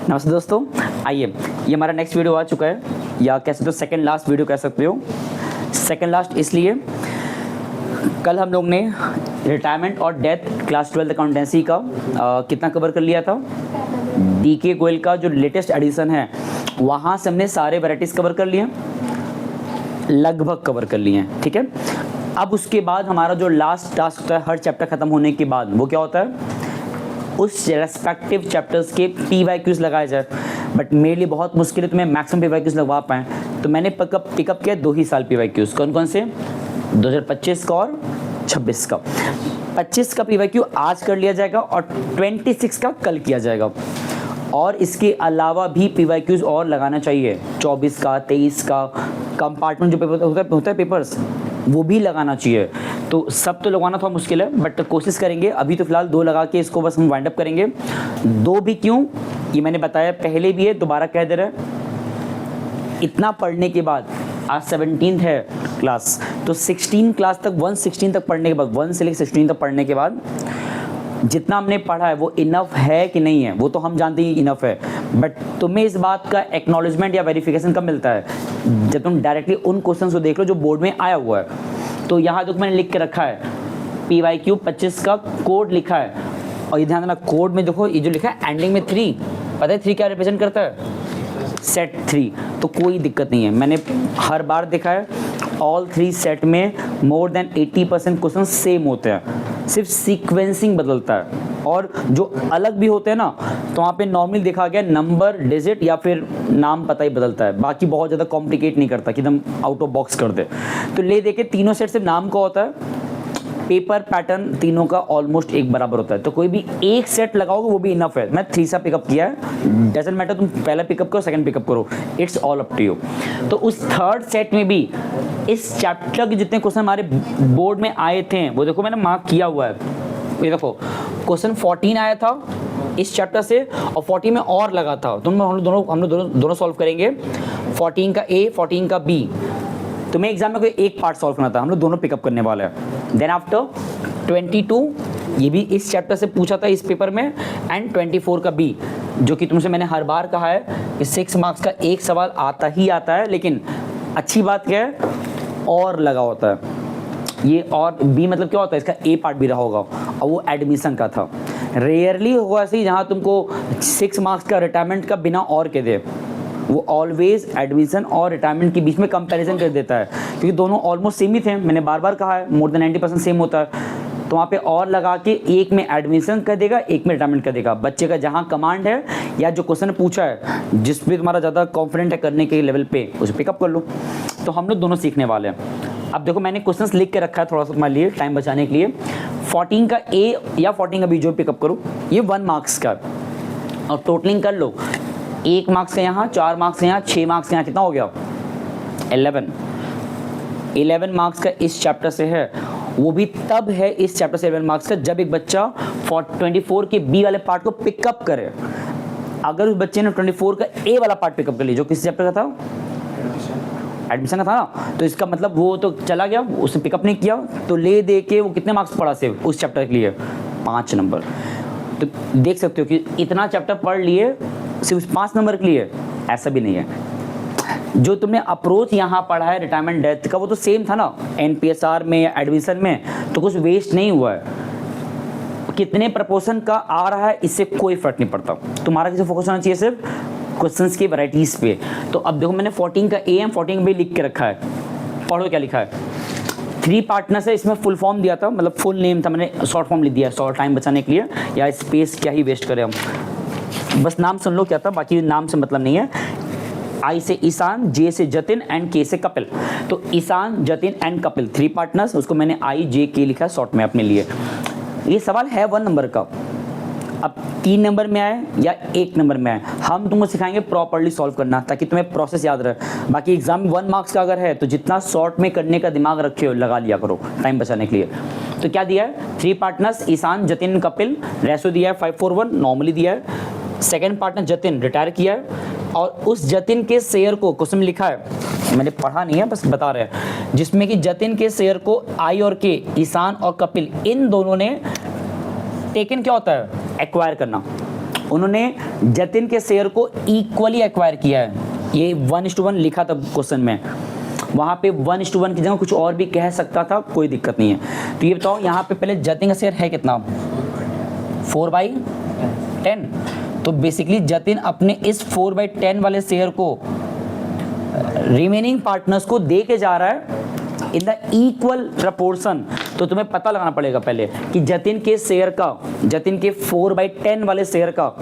नमस्ते दोस्तों, आइए ये हमारा नेक्स्ट वीडियो आ चुका है, या कह सकते हो सेकंड लास्ट वीडियो कह सकते हो। सेकंड लास्ट इसलिए, कल हम लोग ने रिटायरमेंट और डेथ क्लास 12 अकाउंटेंसी का कितना कवर कर लिया था। DK गोयल का जो लेटेस्ट एडिशन है वहाँ से हमने सारे वैराइटीज़ कवर कर लिए, लगभग कवर कर लिए हैं, ठीक है। अब उसके बाद हमारा जो लास्ट टास्क होता है हर चैप्टर ख़त्म होने के बाद, वो क्या होता है, उस रेस्पेक्टिव चैप्टर्स के PYQs लगाए जाए। बट मेरे लिए बहुत मुश्किल है तो मैं मैक्सिमम PYQs लगवा पाएँ, तो मैंने पिकअप किया 2 ही साल PYQs। कौन कौन से? 2025 का और 26 का। 25 का PYQ आज कर लिया जाएगा और 26 का कल किया जाएगा। और इसके अलावा भी PYQs और लगाना चाहिए, 24 का, 23 का, कंपार्टमेंट जो पेपर होता है पेपर्स, वो भी लगाना चाहिए। तो सब तो लगवाना थोड़ा मुश्किल है, बट कोशिश करेंगे। अभी तो फिलहाल 2 लगा के इसको बस हम वाइंड अप करेंगे। 2 भी क्यों, ये मैंने बताया पहले भी है, दोबारा कह दे रहे हैं। इतना पढ़ने के बाद, आज 17th है क्लास, तो 16 क्लास तक 116 तक पढ़ने के बाद, 1 से लेकर 16 तक पढ़ने के बाद जितना हमने पढ़ा है वो इनफ है कि नहीं है, वो तो हम जानते ही इनफ है। बट तुम्हें इस बात का एक्नॉलेजमेंट या वेरिफिकेशन कब मिलता है, जब तुम डायरेक्टली उन क्वेश्चंस को देख लो जो बोर्ड में आया हुआ है। तो यहाँ जो मैंने लिख के रखा है PYQ 25 का कोड लिखा है, और ये ध्यान देना कोड में देखो, ये जो लिखा है एंडिंग में 3, पता है 3 क्या रिप्रेजेंट करता है? सेट 3। तो कोई दिक्कत नहीं है, मैंने हर बार देखा है ऑल 3 सेट में मोर देन 80% क्वेश्चन सेम होते हैं, सिर्फ सीक्वेंसिंग बदलता है। और जो अलग भी होते हैं ना, तो वहाँ पे नॉर्मली देखा गया नंबर, डिजिट या फिर नाम पता ही बदलता है, बाकी बहुत ज़्यादा कॉम्प्लिकेट नहीं करता कि एकदम आउट ऑफ बॉक्स कर दे। तो ले देखे तीनों सेट सिर्फ नाम का होता है, पेपर पैटर्न तीनों का ऑलमोस्ट एक बराबर होता है। तो कोई भी एक सेट लगाओगे वो भी इनफ है। मैं 3 सा पिकअप किया है, डजंट मैटर तुम पहला पिकअप करो सेकंड पिकअप करो, it's all up to you. तो उस थर्ड सेट में भी इस चैप्टर के जितने क्वेश्चन हमारे बोर्ड में आए थे वो देखो मैंने मार्क किया हुआ है। ये देखो क्वेश्चन 14 आया था इस चैप्टर से, और 40 में और लगा था। तो हम लोग दोनों सॉल्व करेंगे, 14 का A 14 का B। तुम्हें एग्जाम में कोई एक पार्ट सॉल्व करना था, हम लोग दोनों पिकअप करने वाले हैं। देन आफ्टर 22, ये भी इस चैप्टर से पूछा था इस पेपर में, एंड 24 का B, जो कि तुमसे मैंने हर बार कहा है कि 6 मार्क्स का एक सवाल आता ही आता है, लेकिन अच्छी बात क्या है और लगा होता है। ये और B मतलब क्या होता है, इसका A पार्ट भी रहा होगा, और वो एडमिशन का था। रेयरली होगा ऐसे जहाँ तुमको 6 मार्क्स का रिटायरमेंट का बिना और के दे, वो ऑलवेज एडमिशन और रिटायरमेंट के बीच में कंपैरिजन कर देता है, क्योंकि दोनों ऑलमोस्ट सेम ही थे। मैंने बार बार कहा है मोर देन 90% सेम होता है। तो वहाँ पे और लगा के एक में एडमिशन कर देगा, एक में रिटायरमेंट कर देगा। बच्चे का जहाँ कमांड है या जो क्वेश्चन पूछा है जिस पे तुम्हारा ज़्यादा कॉन्फिडेंट है करने के लेवल पे, उसे पिकअप कर लो। तो हम लोग दोनों सीखने वाले हैं। अब देखो मैंने क्वेश्चन लिख के रखा है थोड़ा सा तुम्हारे लिए टाइम बचाने के लिए। 14 का A या 14 का B जो पिकअप करो, ये 1 मार्क्स का, और टोटलिंग कर लो। 1 मार्क्स का यहाँ, 4 मार्क्स का यहाँ, 6 मार्क्स का यहाँ, कितना हो गया? 11 मार्क्स का इस चैप्टर से है। वो भी तब है इस चैप्टर से 11 मार्क्स का जब एक बच्चा 24 के B वाले पार्ट को पिकअप करे। अगर उस बच्चे ने 24 का A वाला पार्ट पिकअप कर लिया, जो किस चैप्टर का था, एडमिशन का था ना, तो इसका मतलब वो तो चला गया, उसने पिकअप नहीं किया, तो ले दे के वो कितने मार्क्स पढ़ा सिर्फ उस चैप्टर के लिए? 5 नंबर। तो देख सकते हो कि इतना चैप्टर पढ़ लिए सिर्फ 5 नंबर के लिए, ऐसा भी नहीं है। जो तुमने अप्रोच यहाँ पढ़ा है रिटायरमेंट डेथ का, वो तो सेम था ना NPSR में या एडमिशन में, तो कुछ वेस्ट नहीं हुआ है। कितने प्रपोर्शन का आ रहा है इससे कोई फर्क नहीं पड़ता, तुम्हारा किसे फोकस होना चाहिए सिर्फ क्वेश्चंस की वैरायटीज पे। तो अब देखो मैंने 14 का A एंड 14 का B लिख के रखा है, पढ़ो क्या लिखा है। 3 पार्टनर्स है, इसमें फुल फॉर्म दिया था, मतलब फुल नेम था, मैंने शॉर्ट फॉर्म लिख दिया शॉर्ट टाइम बचाने के लिए, या स्पेस क्या ही वेस्ट करें हम, बस नाम सुन लो क्या था, बाकी नाम से मतलब नहीं है। I से ईशान, J से जतिन एंड K से कपिल। तो ईशान, जतिन एंड कपिल 3 पार्टनर्स, उसको मैंने IJK लिखा है शॉर्ट में अपने लिए। ये सवाल है 1 नंबर का, अब 3 नंबर में आए या 1 नंबर में आए, हम तुमको सिखाएंगे प्रॉपर्ली सॉल्व करना, ताकि तुम्हें प्रोसेस याद रहे। बाकी एग्जाम में 1 मार्क्स का अगर है तो जितना शॉर्ट में करने का दिमाग रखे हो लगा लिया करो टाइम बचाने के लिए। तो क्या दिया है, 3 पार्टनर्स ईशान, जतिन, कपिल, रेशो दिया है 541 नॉर्मली दिया है। सेकेंड पार्टनर जतिन रिटायर किया है, और उस जतिन के शेयर को क्वेश्चन में लिखा है, मैंने पढ़ा नहीं है बस बता रहे हैं, जिसमें कि जतिन के शेयर को I और K, ईशान और कपिल, इन दोनों ने टेकन क्या होता है, एक्वायर करना। उन्होंने जतिन के शेयर को इक्वली एक्वायर किया है। ये 1:1 लिखा था क्वेश्चन में, वहाँ पे 1:1 की जगह कुछ और भी कह सकता था, कोई दिक्कत नहीं है। तो ये बताओ यहाँ पे पहले जतिन का शेयर है कितना, 4/10। तो बेसिकली जतिन अपने इस 4/10 वाले शेयर को रिमेनिंग पार्टनर्स को दे के जा रहा है इन द इक्वल प्रपोर्शन। तो तुम्हें पता लगाना पड़ेगा पहले कि जतिन के शेयर का, जतिन के 4/10 वाले शेयर का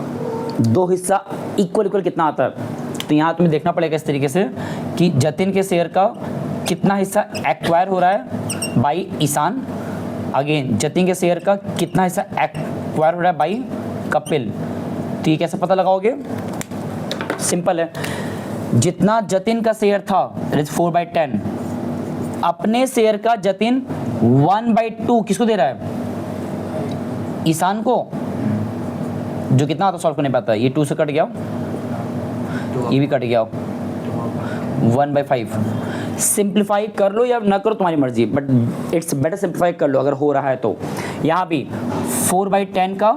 2 हिस्सा इक्वल कितना आता है। तो यहाँ तुम्हें देखना पड़ेगा इस तरीके से कि जतिन के शेयर का कितना हिस्सा एक्वायर हो रहा है बाय ईशान, अगेन जतिन के शेयर का कितना हिस्सा एक्वायर हो रहा है बाय कपिल। तो ये कैसे पता लगाओगे, सिंपल है, जितना जतिन का शेयर था 4/10, अपने शेयर का जतिन 1/2 किसको दे रहा है, ईशान को, जो कितना आता सॉल्व करने पाता है। ये 2 से कट गया, ये भी कट गया, 1/5। सिंप्लीफाई कर लो या ना करो तुम्हारी मर्जी, बट इट्स बेटर सिंप्लीफाई कर लो अगर हो रहा है तो। यहाँ भी 4/10 का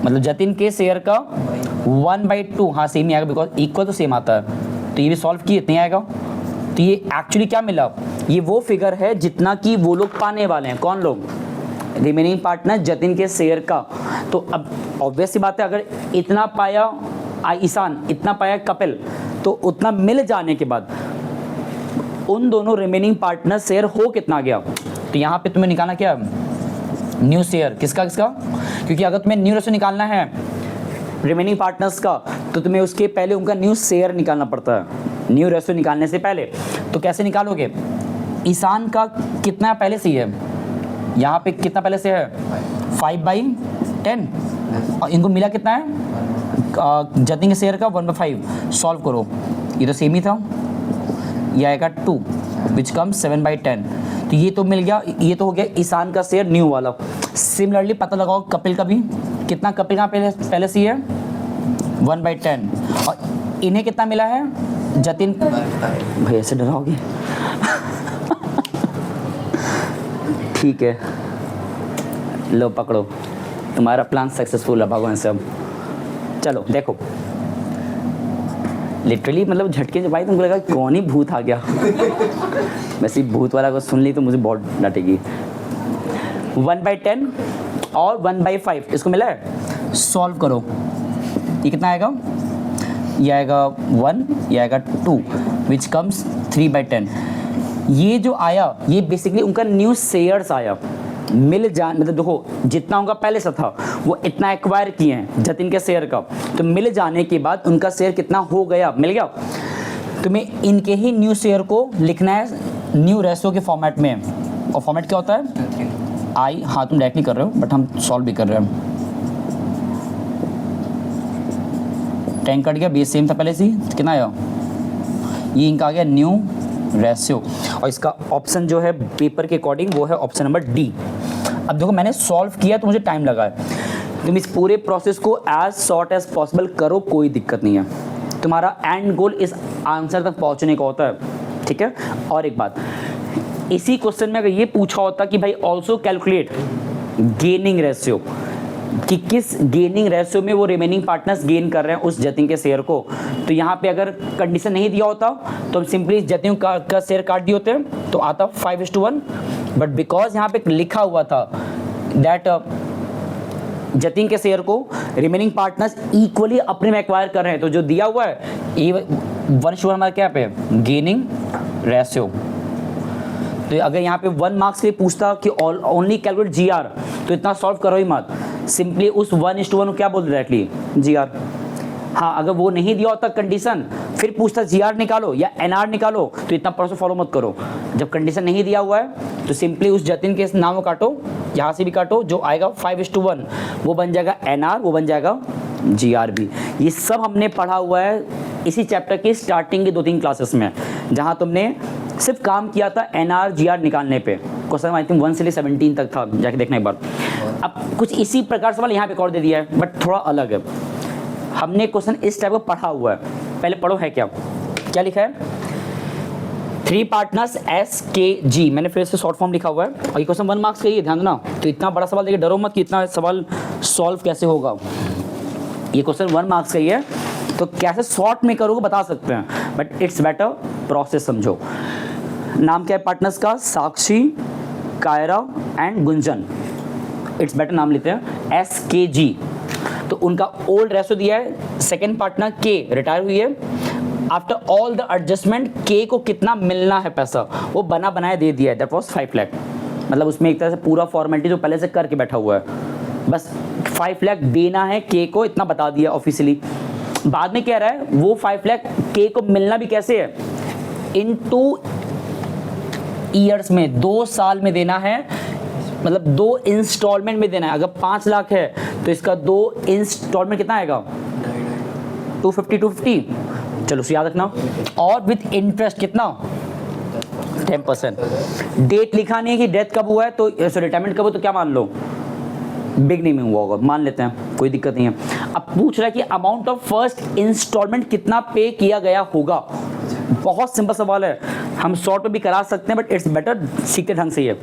मतलब जतिन के शेयर का 1/2, हाँ सेम ही आएगा बिकॉज इक्वल तो सेम आता है। तो ये भी सॉल्व किए, इतनी आएगा। तो ये एक्चुअली क्या मिला, ये वो फिगर है जितना कि वो लोग पाने वाले हैं। कौन लोग, रिमेनिंग पार्टनर जतिन के शेयर का। तो अब ऑब्वियस सी बात है, अगर इतना पाया ईशान, इतना पाया कपिल, तो उतना मिल जाने के बाद उन दोनों रिमेनिंग पार्टनर शेयर हो कितना गया। तो यहाँ पे तुम्हें निकालना क्या, न्यू शेयर, किसका किसका, क्योंकि अगर तुम्हें न्यू रेशो निकालना है रिमेनिंग पार्टनर्स का तो तुम्हें उसके पहले उनका न्यू शेयर निकालना पड़ता है, न्यू रेशो निकालने से पहले। तो कैसे निकालोगे, ईशान का कितना पहले से ही है, यहाँ पे कितना पहले से है 5/10, और इनको मिला कितना है जतिन के शेयर का 1/5। सॉल्व करो, ये तो सेम ही था, ये आएगा 2 विच कम 7/10। तो ये तो मिल गया, ये तो हो गया ईशान का शेयर न्यू वाला। सिमिलरली पता लगाओ कपिल का भी, कितना कपिल का पहले से ही है 1/10, और इन्हें कितना मिला है जतिन, भाई ऐसे डराओगे ठीक है, लो पकड़ो, तुम्हारा प्लान सक्सेसफुल है भगवान से। अब चलो देखो, लिटरली मतलब झटके से भाई तुमको लगा कौन ही भूत आ गया वैसे भूत वाला को सुन ली तो मुझे बहुत डांटेगी। 1/10 और 1/5 इसको मिला है, सॉल्व करो, ये कितना आएगा, ये आएगा 1, ये आएगा 2 विच कम्स 3/10। ये जो आया ये बेसिकली उनका न्यू शेयर्स आया, मिल जान मतलब देखो जितना उनका पहले से था वो इतना एक्वायर किए हैं जतिन के शेयर का, तो मिल जाने के बाद उनका शेयर कितना हो गया, मिल गया। तुम्हें इनके ही न्यू शेयर को लिखना है न्यू रेशो के फॉर्मेट में, और फॉर्मेट क्या होता है आई, हाँ तुम डायरेक्टली कर रहे हो बट हम सॉल्व भी कर रहे हैं। 10 कट गया, बेस सेम था पहले से ही, कितना आया, ये इनका आ गया न्यू रेशियो, और इसका ऑप्शन जो है पेपर के अकॉर्डिंग वो है ऑप्शन नंबर डी। अब देखो मैंने सॉल्व किया तो मुझे टाइम लगा है, तुम इस पूरे प्रोसेस को एज शॉर्ट एज पॉसिबल करो, कोई दिक्कत नहीं है। तुम्हारा एंड गोल इस आंसर तक पहुंचने का होता है, ठीक है। और एक बात, इसी क्वेश्चन में अगर ये पूछा होता कि भाई ऑल्सो कैलकुलेट गेनिंग रेशियो, कि किस गेनिंग रेशियो में वो रिमेनिंग पार्टनर्स गेन कर रहे हैं उस जतिन के शेयर को, तो यहाँ पे अगर कंडीशन नहीं दिया होता तो हम सिंपली जतिन का शेयर काट दिए होते तो आता 5:1, बट बिकॉज यहाँ पे लिखा हुआ था दैट जतिन के शेयर को रिमेनिंग पार्टनर्स इक्वली अपने में एक्वायर कर रहे हैं, तो जो दिया हुआ है ये 1:1 हमारा क्या पे गेनिंग रेशियो। तो अगर यहाँ पे 1 मार्क्स के लिए पूछता कि ओनली कैलकुलेट GR, तो इतना सॉल्व करो ही मत, सिंपली उस 1:1 को क्या बोल डायरेक्टली GR। हाँ अगर वो नहीं दिया होता कंडीशन, फिर पूछता GR निकालो या NR निकालो, तो इतना प्रोसेस फॉलो मत करो। जब कंडीशन नहीं दिया हुआ है तो सिंपली उस जतिन के नाम को काटो, यहाँ से भी काटो, जो आएगा 5:1 वो बन जाएगा NR, वो बन जाएगा GR भी। ये सब हमने पढ़ा हुआ है इसी चैप्टर की स्टार्टिंग की 2-3 क्लासेस में, जहाँ तुमने सिर्फ काम किया था NR GR निकालने पे। क्वेश्चन आई थिंक 1 से 17 तक था, जाके देखना एक बार। अब कुछ इसी प्रकार सवाल यहाँ पे और दे दिया है बट थोड़ा अलग है। हमने क्वेश्चन इस टाइप का पढ़ा हुआ है, पहले पढ़ो है क्या, क्या लिखा है 3 पार्टनर्स SKG, मैंने फिर से शॉर्ट फॉर्म लिखा हुआ है, और ये क्वेश्चन 1 मार्क्स का ही ध्यान देना। तो इतना बड़ा सवाल देखिए, डरो मत कि इतना सवाल सॉल्व कैसे होगा। ये क्वेश्चन 1 मार्क्स का ही है, तो कैसे शॉर्ट में करोगे बता सकते हैं, बट इट्स बेटर प्रोसेस समझो। नाम क्या है पार्टनर्स का? Sakshi, Kaira and Gunjan. It's better नाम लेते हैं SKG। तो उनका ओल्ड रेशो दिया है, सेकेंड पार्टनर के रिटायर हुई है, आफ्टर ऑल द एडजस्टमेंट के को कितना मिलना है पैसा वो बना बनाया दे दिया है, दैट वाज 5 लाख। मतलब उसमें एक तरह से पूरा फॉर्मेलिटी जो पहले से करके बैठा हुआ है, बस 5 लाख देना है के को, इतना बता दिया ऑफिशियली। बाद में कह रहा है वो 5 लाख के को मिलना भी कैसे है, इन 2 ईयर्स में, 2 साल में देना है, मतलब 2 इंस्टॉलमेंट में देना है। अगर 5 लाख है तो इसका 2 इंस्टॉलमेंट कितना आएगा? 250। चलो उसे याद रखना। और विथ इंटरेस्ट कितना? 10%। डेट लिखा नहीं है कि डेथ कब हुआ है, तो रिटायरमेंट कब हुआ, तो क्या मान लो बिगनिंग में हुआ होगा, मान लेते हैं, कोई दिक्कत नहीं है। अब पूछ रहा है कि अमाउंट ऑफ फर्स्ट इंस्टॉलमेंट कितना पे किया गया होगा। बहुत सिंपल सवाल है, हम शॉर्ट में भी करा सकते हैं, बट इट्स बेटर सीखते ढंग से ही है।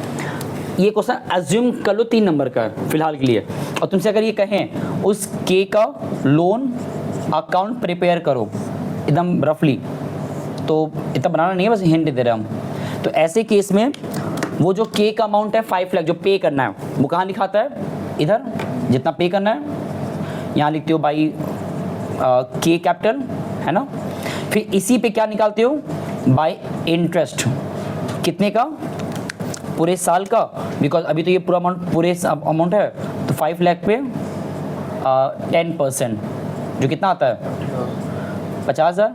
ये क्वेश्चन अज्यूम कर लो 3 नंबर का है फिलहाल के लिए, और तुमसे अगर ये कहें उस के का लोन अकाउंट प्रिपेयर करो एकदम रफली, तो इतना बनाना नहीं है, बस हिंट दे रहे हम। तो ऐसे केस में वो जो के का अमाउंट है 5 लाख जो पे करना है, वो कहाँ लिखाता है? इधर जितना पे करना है यहाँ लिखते हो बाई के कैपिटल, है ना। फिर इसी पे क्या निकालते हो? Bye interest. कितने का? पूरे साल का, बिकॉज अभी तो ये पूरा अमाउंट पूरे अमाउंट है, तो 5 लाख पे 10%, जो कितना आता है? 50,000।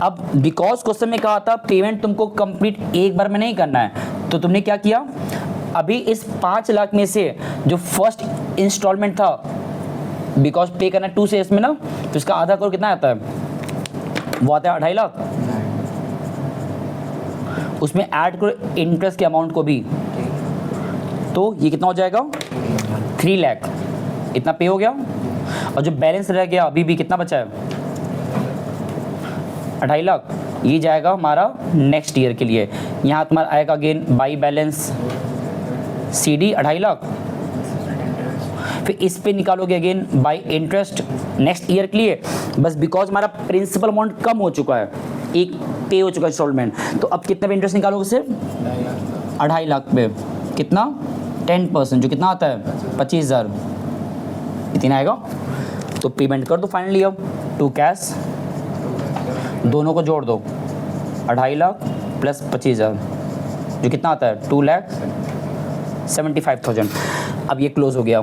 अब बिकॉज क्वेश्चन में कहा था पेमेंट तुमको कंप्लीट एक बार में नहीं करना है, तो तुमने क्या किया? अभी इस 5 लाख में से जो फर्स्ट इंस्टॉलमेंट था, बिकॉज पे करना 2 से इसमें ना, तो इसका आधा करोड़ कितना आता है? वो आता है 2.5 लाख। उसमें ऐड करो इंटरेस्ट के अमाउंट को भी, तो ये कितना हो जाएगा? 3 लाख। इतना पे हो गया, और जो बैलेंस रह गया अभी भी कितना बचा है? 2.5 लाख। ये जाएगा हमारा नेक्स्ट ईयर के लिए। यहाँ तुम्हारा आएगा again by balance CD 2.5 lakh. फिर इस पे निकालोगे again by interest next year के लिए, बस बिकॉज हमारा प्रिंसिपल अमाउंट कम हो चुका है, एक पे हो चुका है इंस्टॉलमेंट, तो अब कितने पे इंटरेस्ट निकालोगे? सिर्फ 2.5 लाख पे कितना? 10%, जो कितना आता है? 25,000। इतना आएगा, तो पेमेंट कर दो फाइनली। अब टू कैश दोनों को जोड़ दो, 2.5 लाख प्लस 25,000, जो कितना आता है? 2,75,000। अब ये क्लोज हो गया।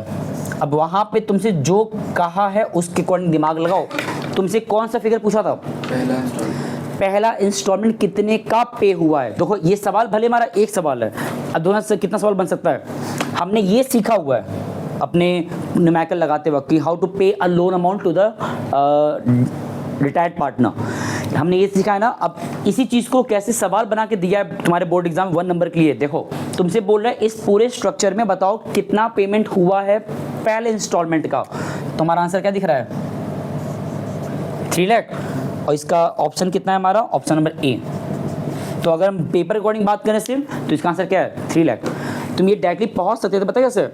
अब वहाँ पे तुमसे जो कहा है उसके अकॉर्डिंग दिमाग लगाओ। तुमसे कौन सा फिगर पूछा था? पहला इंस्टॉलमेंट कितने का पे हुआ है। देखो ये सवाल भले हमारा एक सवाल है, अब दोनों से कितना सवाल बन सकता है। हमने ये सीखा हुआ है अपने न्यूमेरिकल लगाते वक्त कि how to pay a loan amount to the retired partner, हमने ये सीखा है ना। अब इसी चीज़ को कैसे सवाल बना के दिया है तुम्हारे बोर्ड एग्जाम 1 नंबर के लिए। देखो तुमसे बोल रहा है इस पूरे स्ट्रक्चर में बताओ कितना पेमेंट हुआ है पहले इंस्टॉलमेंट का। तुम्हारा आंसर क्या दिख रहा है? 3 लाख। और इसका ऑप्शन कितना है हमारा? Option number A. तो अगर हम पेपर अकॉर्डिंग बात करें सिर्फ, तो इसका आंसर क्या है? 3 लाख। तुम ये डायरेक्टली पहुंच सकते थे, पता है कैसे?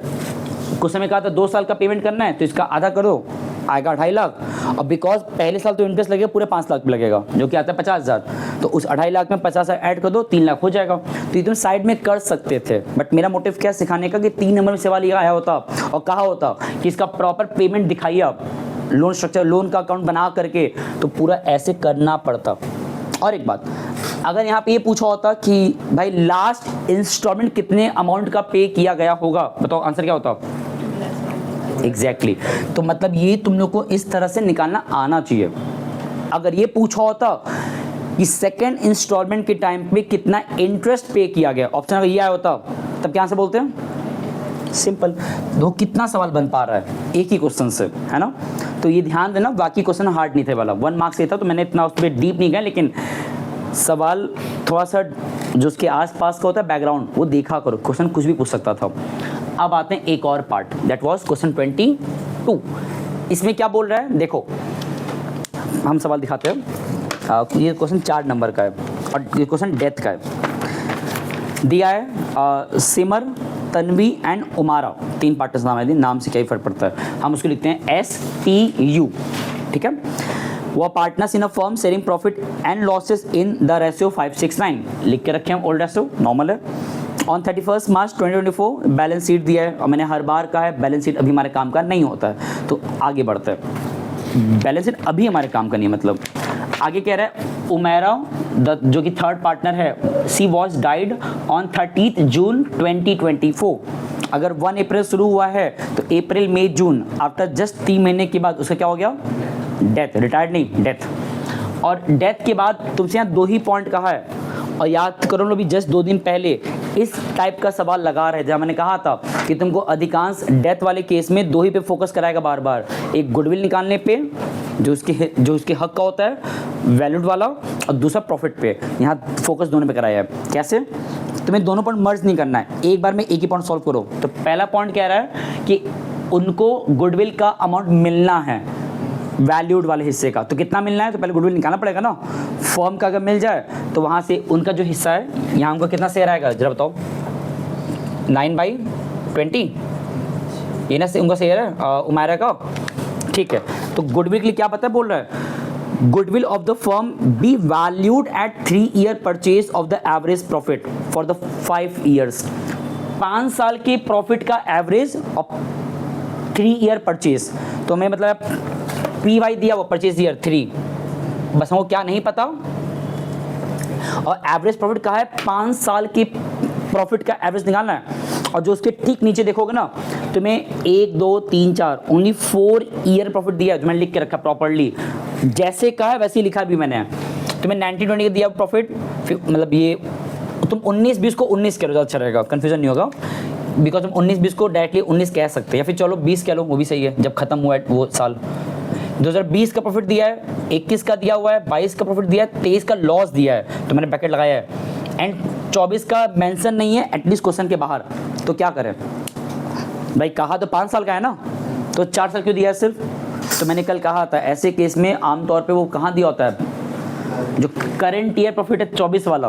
कुछ समय कहा था 2 साल का पेमेंट करना है, तो इसका आधा करो, आएगा 2.5 लाख। और बिकॉज पहले साल तो इंटरेस्ट लगेगा पूरे 5 लाख पे लगेगा, जो कि आता है 50,000, तो उस 2.5 लाख में 50,000 ऐड कर दो, 3 लाख हो जाएगा। तो ये तुम साइड में कर सकते थे, बट मेरा मोटिव क्या सिखाने का कि 3 नंबर में सवाल ये आया होता और कहा होता कि इसका प्रॉपर पेमेंट दिखाइए आप, लोन स्ट्रक्चर, लोन का अकाउंट बना करके, तो पूरा ऐसे करना पड़ता। और एक बात, अगर यहाँ पे ये पूछा होता कि भाई लास्ट इंस्टॉलमेंट कितने अमाउंट का पे किया गया होगा, बताओ आंसर क्या होता? एग्जैक्टली तो मतलब ये तुम लोग को इस तरह से निकालना आना चाहिए। अगर ये पूछा होता कि सेकेंड इंस्टॉलमेंट के टाइम पे कितना इंटरेस्ट पे किया गया, ऑप्शन अगर ये आया होता, तब क्या आंसर बोलते हैं? सिंपल। दो कितना सवाल बन पा रहा है एक ही क्वेश्चन से, है ना। तो ये ध्यान देना, बाकी क्वेश्चन हार्ड नहीं थे वाला, 1 मार्क्स से था, तो मैंने इतना उस पर डीप नहीं गया, लेकिन सवाल थोड़ा सा जो उसके आसपास का होता है बैकग्राउंड वो देखा करो, क्वेश्चन कुछ भी पूछ सकता था। अब आते हैं एक और पार्ट, दैट वाज क्वेश्चन 22। इसमें क्या बोल रहा है देखो, हम सवाल दिखाते हैं। ये क्वेश्चन 4 नंबर का है और ये क्वेश्चन डेथ का है। दिया है सिमर तन्वी एंड उमारा, 3 पार्टनर्स नाम है, नाम से क्या ही फर्क पड़ता है, हम उसको लिखते हैं STU, ठीक है। वो partners in a firm sharing profit and losses in the ratio 5:6:9, लिख के रखे हम, ओल्ड रेशियो नॉर्मल है। ऑन 31 मार्च 2024 बैलेंस शीट दिया है, और मैंने हर बार कहा है बैलेंस शीट अभी हमारे काम का नहीं होता है, तो आगे बढ़ता है। बैलेंस शीट अभी हमारे काम का नहीं है, मतलब आगे कह रहा है उमेरा जो कि थर्ड पार्टनर है, सी वॉज डाइड ऑन 30 जून 2024। अगर 1 अप्रैल शुरू हुआ है तो अप्रैल मई जून, आफ्टर जस्ट 3 महीने के बाद उसका क्या हो गया, डेथ, रिटायर्ड नहीं, डेथ। और डेथ के बाद तुमसे यहाँ 2 ही पॉइंट कहा है, और याद करो लो भी जस्ट 2 दिन पहले इस टाइप का सवाल लगा रहे थे, मैंने कहा था कि तुमको अधिकांश डेथ वाले केस में 2 ही पे फोकस कराएगा बार बार, एक गुडविल निकालने पे जो उसके हक का होता है वैल्यूड वाला, और दूसरा प्रॉफिट पे। यहाँ फोकस दोनों पे कराया है। कैसे, तुम्हें दोनों पॉइंट मर्ज नहीं करना है, एक बार में एक ही पॉइंट सॉल्व करो। तो पहला पॉइंट कह रहा है कि उनको गुडविल का अमाउंट मिलना है वैल्यूड वाले हिस्से का, तो कितना मिलना है, तो पहले गुडविल निकालना पड़ेगा ना। फर्म का अगर मिल जाए तो वहाँ से उनका जो हिस्सा है, यहाँ उनको कितना शेयर आएगा जरा बताओ, 9/20, ये ना उनका शेयर है उमायरा का, ठीक है। तो गुडविल के लिए क्या पता है, बोल रहा है goodwill of the firm B valued eight 3 year purchase of the average profit for the 5 years. 5 साल के प्रॉफिट का एवरेज और 3 ईयर परचेज, तो मैं मतलब PY दिया वो परचेज ईयर 3, बस हमको क्या नहीं पता, और एवरेज प्रॉफिट कहा है 5 साल के प्रॉफिट का एवरेज निकालना है। और जो उसके ठीक नीचे देखोगे ना, तुम्हें 1 2 3 4 ओनली 4 ईयर प्रॉफिट दिया है, जो मैंने लिख के रखा प्रॉपर्ली, जैसे कहा है वैसे ही लिखा भी मैंने। तुम्हें 19-20 का दिया प्रॉफिट, मतलब ये तुम 19-20 को 19 कह लो, ज़्यादा अच्छा रहेगा, कन्फ्यूजन नहीं होगा, बिकॉज हम 19-20 को डायरेक्टली 19 कह सकते हैं, या फिर चलो 20 कह लो, वो भी सही है, जब खत्म हुआ है वो साल। 2020 का प्रॉफिट दिया है, 21 का दिया हुआ है, 22 का प्रॉफिट दिया है, 23 का लॉस दिया है, तो मैंने ब्रैकेट लगाया है, एंड 24 का मेंशन नहीं है एटलीस्ट क्वेश्चन के बाहर। तो क्या करें भाई, कहा तो 5 साल का है ना, तो 4 साल क्यों दिया है सिर्फ। तो मैंने कल कहा था ऐसे केस में आमतौर पे वो कहाँ दिया होता है, जो करंट ईयर प्रॉफिट है 24 वाला,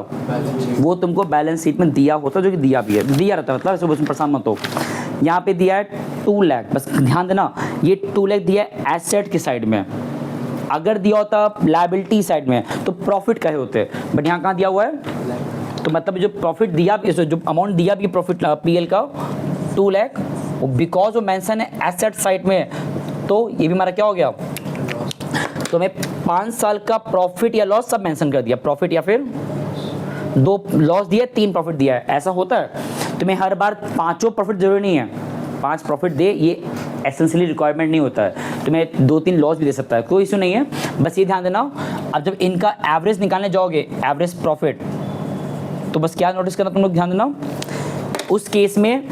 वो तुमको बैलेंस शीट में दिया होता है, जो कि दिया भी है, दिया रहता है, मतलब ऐसे उसमें परेशान मत हो। यहाँ पे दिया है 2 लाख, बस ध्यान देना ये 2 लाख दिया है एसेट की साइड में, अगर दिया होता लायबिलिटी साइड में तो प्रॉफिट कहे होते, बट यहाँ कहाँ दिया हुआ है, तो मतलब जो प्रॉफिट दिया, जो अमाउंट दिया भी प्रॉफिट PL का 2 लाख, बिकॉज वो मेंशन है एसेट साइड में, तो ये भी हमारा क्या हो गया, तो मैं 5 साल का प्रॉफिट या लॉस सब मेंशन कर दिया, प्रॉफिट या फिर 2 लॉस दिया, 3 प्रॉफिट दिया है, ऐसा होता है। तुम्हें हर बार 5 प्रॉफिट जरूरी नहीं है, 5 प्रॉफिट दे, ये एसेंशियली रिक्वायरमेंट नहीं होता है, तुम्हें 2-3 लॉस भी दे सकता है, कोई इशू नहीं है। बस ये ध्यान देना, अब जब इनका एवरेज निकालने जाओगे, एवरेज प्रॉफिट, तो बस क्या नोटिस करना तुम लोग, ध्यान देना उस केस में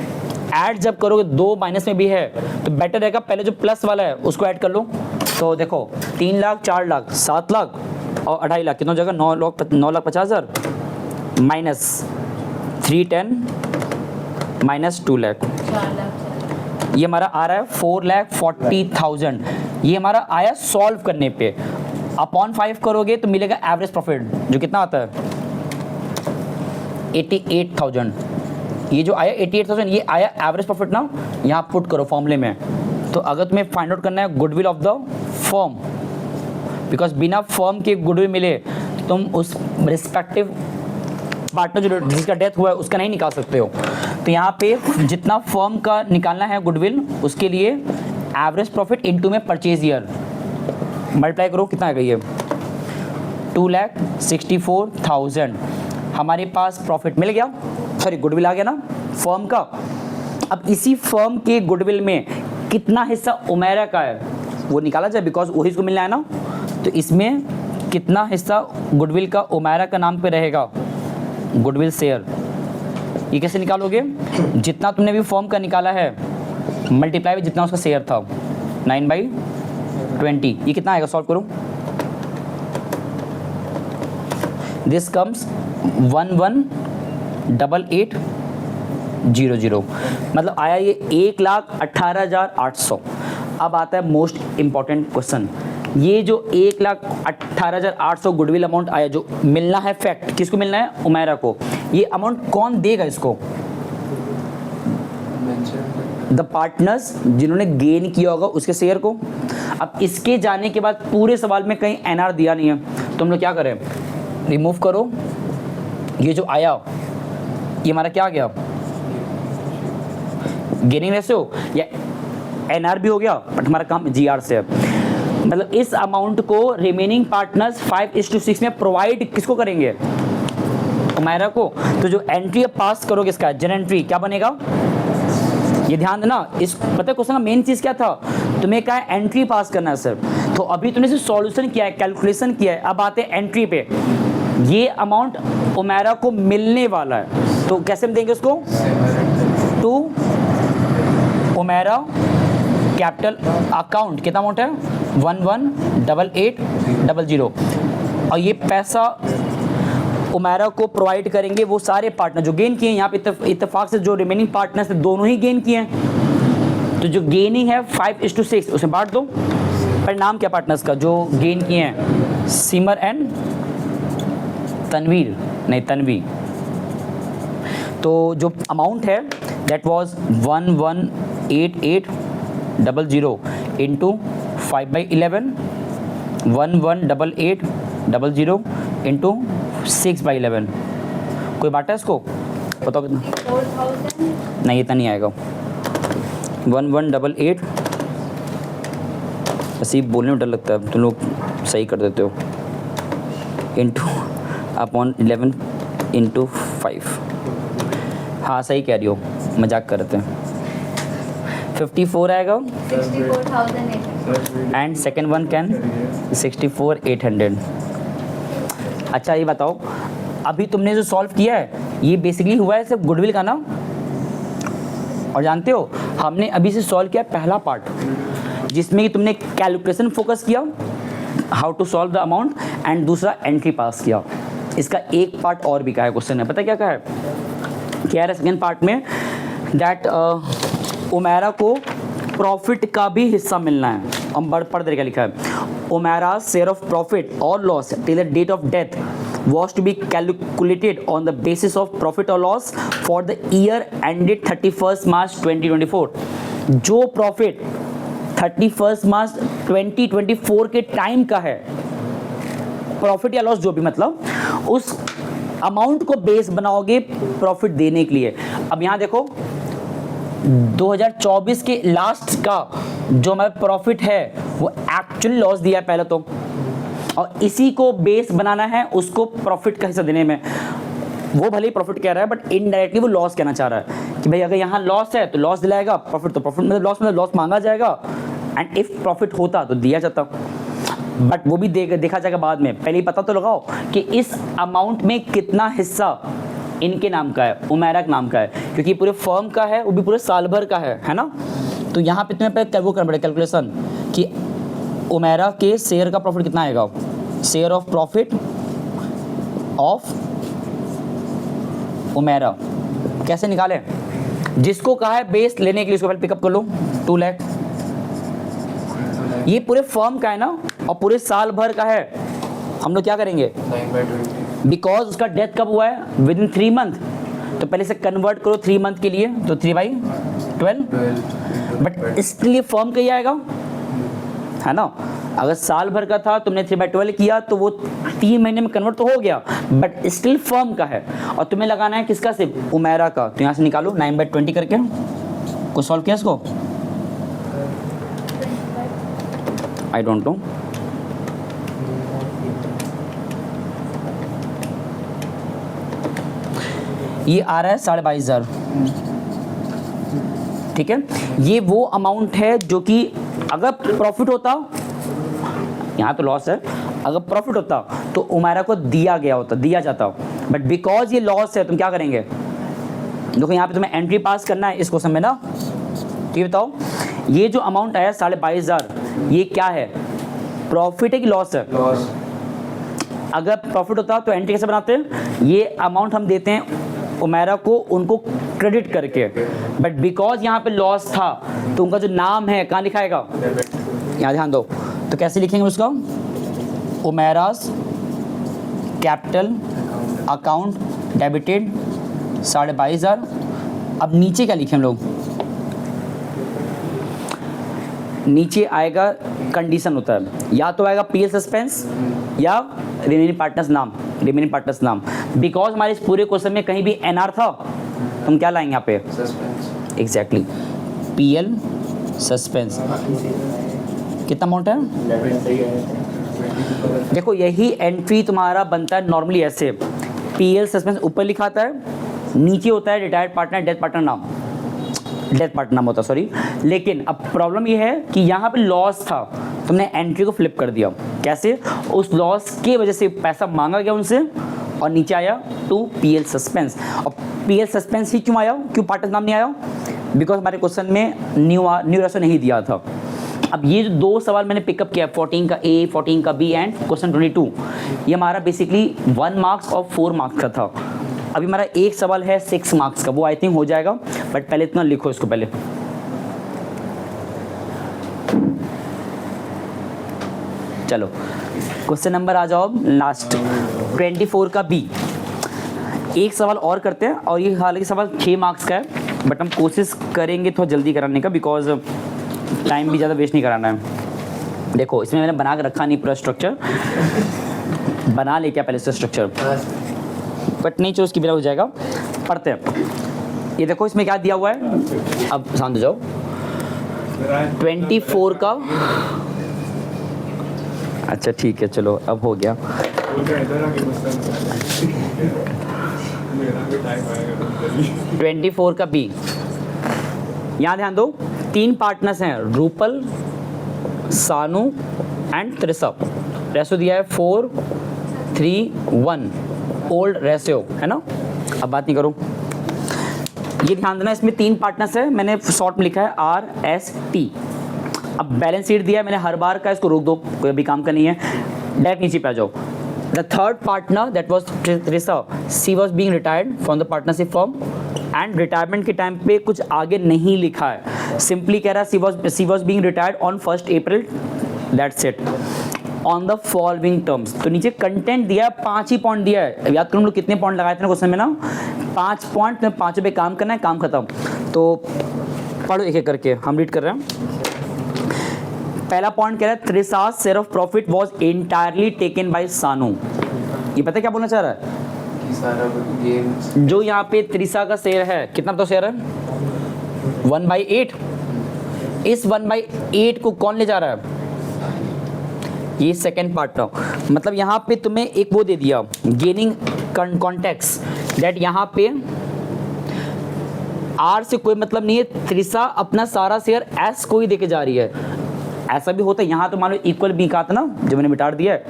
ऐड जब करोगे 2 माइनस में भी है तो बेटर रहेगा पहले जो प्लस वाला है उसको ऐड कर लो। तो देखो 3 लाख, 4 लाख, 7 लाख और 2.5 लाख, कितना जगह 9,50,000 माइनस 310 माइनस 2 लाख, ये हमारा आ रहा है 4,40,000। ये हमारा आया सॉल्व करने पे, अपॉन 5 करोगे तो मिलेगा एवरेज प्रॉफिट, जो कितना आता है 88,000। ये जो आया 88,000, ये आया एवरेज प्रॉफिट ना, यहाँ पुट करो फॉर्मूले में। तो अगर तुम्हें फाइंड आउट करना है goodwill of the firm, because बिना फर्म के गुडविल मिले तुम उस रिस्पेक्टिव पार्टनर जो जिसका डेथ हुआ है उसका नहीं निकाल सकते हो। तो यहाँ पे जितना फर्म का निकालना है गुडविल, उसके लिए एवरेज प्रॉफिट इनटू में परचेज ईयर मल्टीप्लाई करो, कितना आएगा ये 2,64,000। हमारे पास प्रॉफिट मिल गया, सॉरी गुडविल आ गया ना फर्म का। अब इसी फर्म के गुडविल में कितना हिस्सा उमेरा का है वो निकाला जाए, बिकॉज वही इसको मिलना है ना। तो इसमें कितना हिस्सा गुडविल का उमेरा का नाम पे रहेगा, गुडविल शेयर। ये कैसे निकालोगे, जितना तुमने भी फर्म का निकाला है मल्टीप्लाई में जितना उसका शेयर था 9/20, ये कितना आएगा, सॉल्व करो। दिस कम्स 11,88,000, मतलब आया ये 1,18,800। अब आता है मोस्ट इंपॉर्टेंट क्वेश्चन, ये जो 1,18,800 गुडविल अमाउंट आया जो मिलना है, फैक्ट किसको मिलना है, उमेरा को। ये अमाउंट कौन देगा इसको, द पार्टनर्स जिन्होंने गेन किया होगा उसके शेयर को। अब इसके जाने के बाद पूरे सवाल में कहीं एनआर दिया नहीं है, तो हम लोग क्या करें, रिमूव करो, ये जो आया ये हमारा क्या आ गया, गेनिंग रेशियो या एनआर भी हो गया, बट हमारा काम जीआर से है। मतलब इस अमाउंट को रिमेनिंग पार्टनर्स 5:6 में प्रोवाइड किसको करेंगे, ओमेरा को। तो जो एंट्री पास करोगे इसका जन एंट्री क्या बनेगा, ये ध्यान देना। इस पता है क्वेश्चन का मेन चीज क्या था, तुम्हें क्या है, एंट्री पास करना है सर। तो अभी तुमने सिर्फ सॉल्यूशन किया है, कैलकुलेशन किया है, अब आते हैं एंट्री पे। ये अमाउंट ओमेरा को मिलने वाला है, तो कैसे हम देंगे उसको, टू ओमेरा कैपिटल अकाउंट, कितना अमाउंट है 118800, और ये पैसा ओमेरा को प्रोवाइड करेंगे वो सारे पार्टनर जो गेन किए हैं। यहाँ पे इत्तेफाक से जो रिमेनिंग पार्टनर्स थे दोनों ही गेन किए हैं, तो जो गेनिंग है 5:6 उसमें बांट दो। पर नाम क्या पार्टनर्स का जो गेन किए हैं, सिमर एंड तनवीर, नहीं तन्वी। तो जो अमाउंट है दैट वाज 118800 इंटू 5/11, 118800 इंटू 6/11। कोई बांटा है इसको, बताओ कितना, 4000 नहीं इतना नहीं आएगा, 1188, ऐसे बोलने में डर लगता है, तुम लोग सही कर देते हो, इंटू अपॉन 11 इंटू 5। हाँ सही कह रही हो, मजाक कर रहे थे। 54 आएगा 64,800 एंड सेकेंड वन कैन 64,800। अच्छा ये बताओ, अभी तुमने जो सॉल्व किया है ये बेसिकली हुआ है सिर्फ गुडविल का ना, और जानते हो हमने अभी से सॉल्व किया पहला पार्ट जिसमें कि तुमने कैलकुलेशन फोकस किया, how to solve the amount, and दूसरा एंट्री पास किया। इसका एक पार्ट और भी कहा है क्वेश्चन में, पता है क्या कहा है, क्या है सेकेंड पार्ट में, दैट ओमेरा को प्रॉफिट का भी हिस्सा मिलना है। हम पढ़ दे क्या लिखा है, ओमेरा शेयर ऑफ प्रॉफिट और loss till the date of death was to be calculated on the basis of profit or loss for the year ended 31st March 2024। जो प्रॉफिट 31st मार्च 2024 के टाइम का है, प्रॉफिट या लॉस जो भी, मतलब उस अमाउंट को बेस बनाओगे प्रॉफिट देने के लिए। अब यहाँ देखो 2024 के लास्ट का जो हमारा प्रॉफिट है वो एक्चुअली लॉस दिया है पहले तो, और इसी को बेस बनाना है उसको प्रॉफिट का हिस्सा देने में। वो भले ही प्रॉफिट कह रहा है बट इनडायरेक्टली वो लॉस कहना चाह रहा है कि भाई अगर यहाँ लॉस है तो लॉस दिलाएगा, प्रॉफिट तो प्रॉफिट, मतलब लॉस मांगा जाएगा, एंड इफ प्रॉफिट होता तो दिया जाता। बट वो भी देखा जाएगा बाद में, पहले ही पता तो लगाओ कि इस अमाउंट में कितना हिस्सा इनके नाम का है, ओमेरा के नाम का है, क्योंकि पूरे फर्म का है, वो भी पूरे साल भर का है ना। तो यहाँ पे तुम्हें पहले वो करना पड़ेगा कैलकुलेशन कि ओमेरा के शेयर का प्रॉफिट कितना आएगा, शेयर ऑफ प्रॉफिट ऑफ ओमेरा कैसे निकालें, जिसको कहा है बेस लेने के लिए उसको पहले पिकअप कर लो 2 लाख। ये पूरे फर्म का है ना और पूरे साल भर का है, हम लोग क्या करेंगे, बिकॉज उसका डेथ कब हुआ है, विद इन 3 मंथ, तो पहले से कन्वर्ट करो 3 मंथ के लिए, तो 3/12, बट इसके लिए फर्म का ही आएगा है ना। अगर साल भर का था तुमने 3/12 किया तो वो 3 महीने में कन्वर्ट तो हो गया, बट स्टिल फर्म का है, और तुम्हें लगाना है किसका, सिर्फ ओमेरा का। तो यहाँ से निकालो 9/20 करके, को सॉल्व किया इसको, आई डोंट नो, ये आ रहा है 22,500, ठीक है। ये वो अमाउंट है जो कि अगर प्रॉफिट होता, यहाँ तो लॉस है, अगर प्रॉफिट होता तो ओमेरा को दिया गया होता, दिया जाता, बट बिकॉज ये लॉस है तुम क्या करेंगे, देखो यहाँ पे तुम्हें एंट्री पास करना है इस क्वेश्चन में ना। ठीक है, बताओ ये जो अमाउंट आया 22,500 ये क्या है, प्रॉफिट है कि लॉस है, लॉस। अगर प्रॉफिट होता तो एंट्री कैसे बनाते हैं, ये अमाउंट हम देते हैं ओमेरा को उनको क्रेडिट करके, बट बिकॉज यहाँ पे लॉस था तो उनका जो नाम है कहाँ लिखाएगा, यहाँ ध्यान दो, तो कैसे लिखेंगे उसका, ओमेरास कैपिटल अकाउंट डेबिटेड 22,500। अब नीचे क्या लिखे हम लोग, नीचे आएगा कंडीशन होता है, या तो आएगा पीएल सस्पेंस या रिमेनिंग पार्टनर्स नाम। बिकॉज हमारे इस पूरे क्वेश्चन में कहीं भी एनआर था, हम क्या लाएंगे यहाँ पे? सस्पेंस। Exactly, PL suspense. कितना अमाउंट है? देखो यही एंट्री तुम्हारा बनता है नॉर्मली ऐसे, पीएल सस्पेंस ऊपर लिखा आता है, नीचे होता है रिटायर्ड पार्टनर डेथ पार्टनर नाम होता है, सॉरी। लेकिन अब प्रॉब्लम ये है कि यहाँ पे लॉस था, तुमने एंट्री को फ्लिप कर दिया। कैसे? उस लॉस की वजह से पैसा मांगा गया उनसे और नीचे आया टू पीएल सस्पेंस। और पीएल सस्पेंस ही क्यों आया, क्यों पार्टनर नाम नहीं आया? बिकॉज हमारे क्वेश्चन में न्यू रेशो नहीं दिया था। अब ये जो दो सवाल मैंने पिकअप किया, 14 का ए, 14 का बी एंड क्वेश्चन 22, ये हमारा बेसिकली 1 मार्क्स और 4 मार्क्स का था। अभी हमारा एक सवाल है 6 मार्क्स का, वो आई थिंक हो जाएगा, बट पहले इतना लिखो इसको पहले। चलो क्वेश्चन नंबर आ जाओ लास्ट 24 का बी। एक सवाल और करते हैं, और ये हालांकि सवाल 6 मार्क्स का है, बट हम कोशिश करेंगे थोड़ा जल्दी कराने का, बिकॉज टाइम भी ज़्यादा वेस्ट नहीं कराना है। देखो इसमें मैंने बना के रखा नहीं पूरा स्ट्रक्चर, बना ले क्या पहले से स्ट्रक्चर, बट नहीं, चलो उसकी बिना हो जाएगा। पढ़ते हैं। ये देखो इसमें क्या दिया हुआ है, अब शांत हो जाओ। 24 का, अच्छा ठीक है, चलो अब हो गया। 24 का बी, यहाँ ध्यान दो, 3 पार्टनर्स हैं, रूपल, सानू एंड त्रिशा। रेशो दिया है 4:3:1, ओल्ड रेशियो है ना। अब बात नहीं करूँ, ये ध्यान देना, इसमें 3 पार्टनर्स है, मैंने शॉर्ट में लिखा है RST। अब बैलेंस शीट दिया है मैंने हर बार का, इसको रोक दो, कोई अभी काम का नहीं है, डायरेक्ट नीचे पे आ जाओ। The third partner that was Trisha, she was being retired from the partnership firm and retirement के टाइम पे कुछ आगे नहीं लिखा है, सिंपली कह रहा है she was being retired on 1 April, that's it, on the following terms. तो नीचे कंटेंट दिया है, 5 ही पॉइंट दिया है। याद करो हम लोग कितने पॉइंट लगाए थे ना क्वेश्चन में ना, 5 पॉइंट, 5 पे काम करना है, काम खत्म। तो पढ़ो एक एक करके, हम रीड कर रहे हैं। पहला पॉइंट कह रहा है Trisha share of profit was entirely taken by सानू। ये पता है क्या बोलना चाह रहा है? जो यहाँ पे त्रिशा का शेयर है, कितना तो शेयर है? 1/8। इस 1/8 को कौन ले जा रहा है? ये सेकेंड पार्टनर। मतलब यहाँ पे तुम्हें एक वो दे दिया, गेनिंग कॉन्टेक्स्ट, दैट यहाँ पे आर से कोई मतलब नहीं है, त्रिशा अपना सारा शेयर एस को ही देके जा रही है। ऐसा भी होता है, यहाँ तो मान लो इक्वल बी का था ना, जो मैंने मिटा दिया है।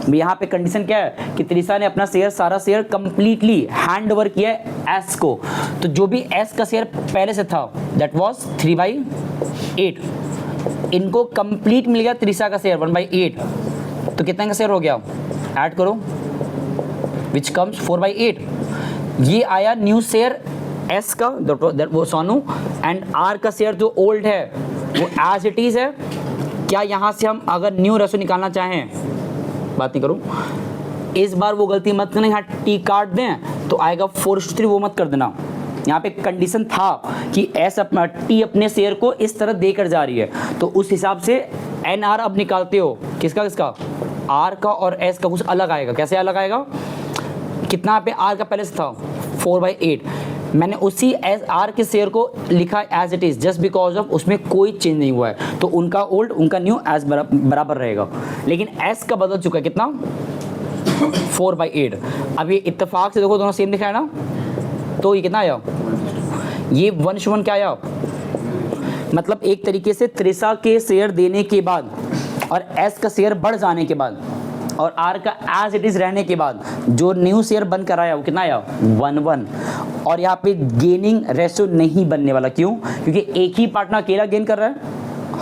यहाँ पे कंडीशन क्या है कि त्रिशा ने अपना शेयर, सारा शेयर कंप्लीटली हैंड ओवर किया है एस को। तो जो भी एस का शेयर पहले से था, दैट वाज 3/8, इनको कंप्लीट मिल गया त्रिशा का शेयर 1/8। तो कितना का शेयर हो गया? ऐड करो, विच कम्स 4/8। ये आया न्यू शेयर एस का, वो सोनू, एंड आर का शेयर जो ओल्ड है वो एज इट इज है। क्या यहाँ से हम अगर न्यू रेशो निकालना चाहें, बात नहीं करूँ, इस बार वो गलती मत करना, यहाँ टी काट दें तो आएगा 4:3, वो मत कर देना। यहाँ पे कंडीशन था कि एस अपना टी अपने शेयर को इस तरह देकर जा रही है, तो उस हिसाब से एन आर अब निकालते हो, किसका आर का और एस का कुछ अलग आएगा। कैसे अलग आएगा? कितना पे आर का पहले से था 4/8, मैंने उसी एस आर के शेयर को लिखा as it is, just because of उसमें कोई चेंज नहीं हुआ है, तो उनका ओल्ड उनका न्यू एज बराबर रहेगा। लेकिन एस का बदल चुका है, कितना? 4/8। अब ये इत्तेफाक से देखो दोनों सेम दिखा है ना, तो ये कितना आया? ये 1:1 क्या आया? मतलब एक तरीके से त्रिशा के शेयर देने के बाद और एस का शेयर बढ़ जाने के बाद और आर का एज इट इज रहने के बाद जो न्यू शेयर बन कर आया वो कितना आया? 1:1। और यहाँ पे गेनिंग रेशियो नहीं बनने वाला, क्यों? क्योंकि एक ही पार्टनर अकेला गेन कर रहा है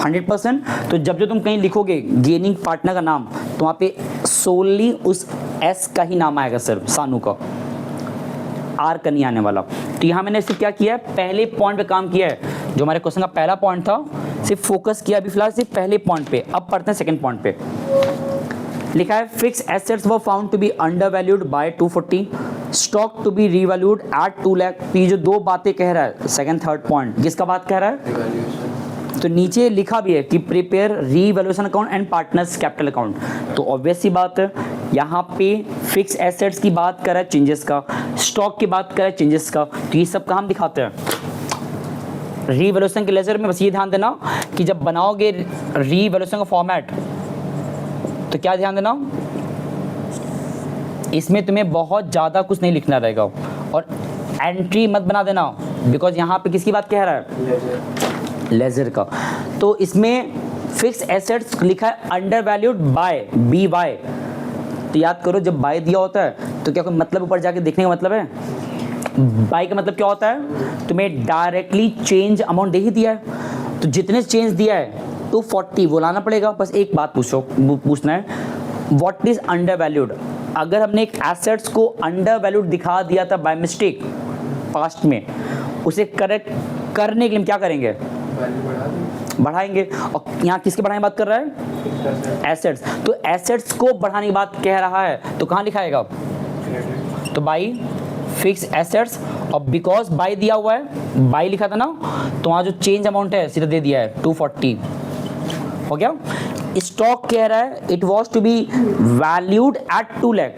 100%। तो जब जो तुम कहीं लिखोगे गेनिंग पार्टनर का नाम, तो वहाँ पे सोनली उस एस का ही नाम आएगा, सिर्फ सानू का, आर का नहीं आने वाला। तो यहाँ मैंने सिर्फ क्या किया है, पहले पॉइंट पे काम किया है। जो हमारे क्वेश्चन का पहला पॉइंट था, सिर्फ फोकस किया अभी फिलहाल सिर्फ पहले पॉइंट पे। अब पढ़ते हैं सेकंड पॉइंट पे। लिखा है fix assets were found to be undervalued by 240, stock to be revalued at 2 lakh. तो ये जो दो बातें कह रहा है सेकंड थर्ड पॉइंट, किसका बात कह रहा है? तो नीचे लिखा भी है कि prepare revaluation account and partners capital account. तो ऑब्वियस सी बात है, यहाँ पे फिक्स एसेट्स की बात कर रहा है चेंजेस का, स्टॉक की बात कर रहा है चेंजेस का, तो ये सब का हम दिखाते हैं रीवैल्यूएशन के लेजर में। बस ये ध्यान देना कि जब बनाओगे रीवैल्यूएशन का फॉर्मेट तो क्या ध्यान देना, इसमें तुम्हें बहुत ज़्यादा कुछ नहीं लिखना रहेगा और एंट्री मत बना देना, बिकॉज यहाँ पे किसकी बात कह रहा है, लेजर का। तो इसमें फिक्स एसेट्स लिखा है अंडर वैल्यूड बाय BY। तो याद करो जब बाय दिया होता है तो क्या कोई मतलब ऊपर जाके देखने का मतलब है, बाय का मतलब क्या होता है, तुम्हें डायरेक्टली चेंज अमाउंट दे ही दिया है, तो जितने चेंज दिया है 240 वो लाना पड़ेगा। बस एक बात पूछना है, व्हाट इज अंडर वैल्यूड। अगर हमने एक एसेट्स को अंडर वैल्यूड दिखा दिया था बाय मिस्टेक पास्ट में, उसे करेक्ट करने के लिए हम क्या करेंगे, बढ़ाएंगे। और यहाँ किसके बढ़ाने की बात कर रहा है, एसेट्स। तो एसेट्स को बढ़ाने की बात कह रहा है तो कहाँ लिखाएगा, तो बाई फिक्स एसेट्स। और बिकॉज बाई दिया हुआ है, बाई लिखा था ना, तो वहाँ जो चेंज अमाउंट है सीधा दे दिया है 240, हो गया। स्टॉक कह रहा है it was to be valued at 2 lakh.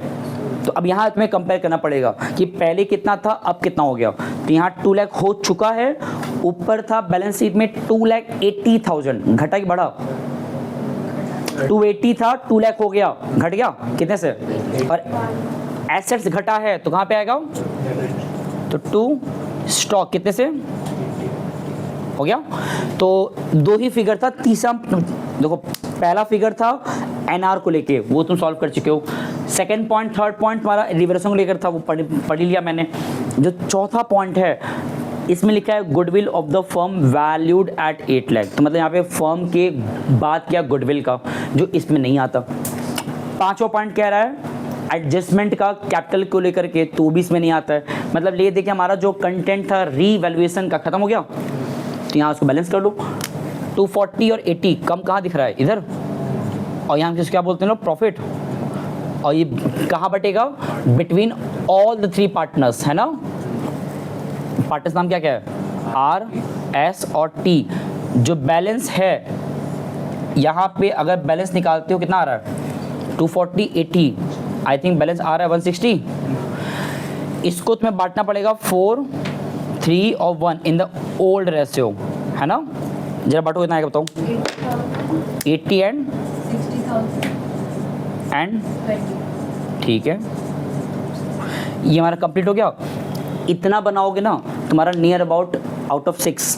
तो अब यहाँ तुम्हें कंपेयर करना पड़ेगा कि पहले कितना था अब कितना हो गया। तो यहाँ 2 लाख हो चुका है, ऊपर था बैलेंस शीट में 2,80,000, घटा कि बढ़ा, 280 था 2 लाख हो गया, घट गया कितने से, और एसेट्स घटा है तो कहाँ पे आएगा, तो 2 स्टॉक कितने से हो गया। तो 2 ही फिगर था, तीसरा देखो पहला फिगर था NR को लेके, वो तुम सॉल्व कर चुके हो। सेकंड पॉइंट, थर्ड पॉइंट हमारा रिवर्सन को लेकर था, वो पढ़ लिया मैंने। जो चौथा पॉइंट है इसमें लिखा है goodwill of the firm valued at 8 lakh. तो मतलब यहाँ पे फर्म के बात किया गुडविल का, जो इसमें नहीं आता। पांचवा पॉइंट कह रहा है एडजस्टमेंट का कैपिटल को लेकर के, तो भी इसमें नहीं आता है। मतलब ये देखिए हमारा जो कंटेंट था रीवैल्यूएशन का खत्म हो गया, तो यहाँ उसको बैलेंस कर लो। 240 और 80 कम कहाँ दिख रहा है, इधर, और यहाँ किस क्या बोलते हैं लोग, प्रॉफिट। और ये कहाँ बटेगा, बिटवीन ऑल द 3 पार्टनर्स, है ना। पार्टनर्स नाम क्या क्या है, R, S और T। जो बैलेंस है यहाँ पे अगर बैलेंस निकालते हो कितना आ रहा है, 240, 80, आई थिंक बैलेंस आ रहा है 160। इसको तुम्हें बांटना पड़ेगा 4, 3 और 1 इन द ओल्ड रेशियो, है ना। जरा बांटो कितना आएगा बताओ, 80 एंड 20, ठीक है। ये हमारा कंप्लीट हो गया। इतना बनाओगे ना तुम्हारा नियर अबाउट आउट ऑफ 6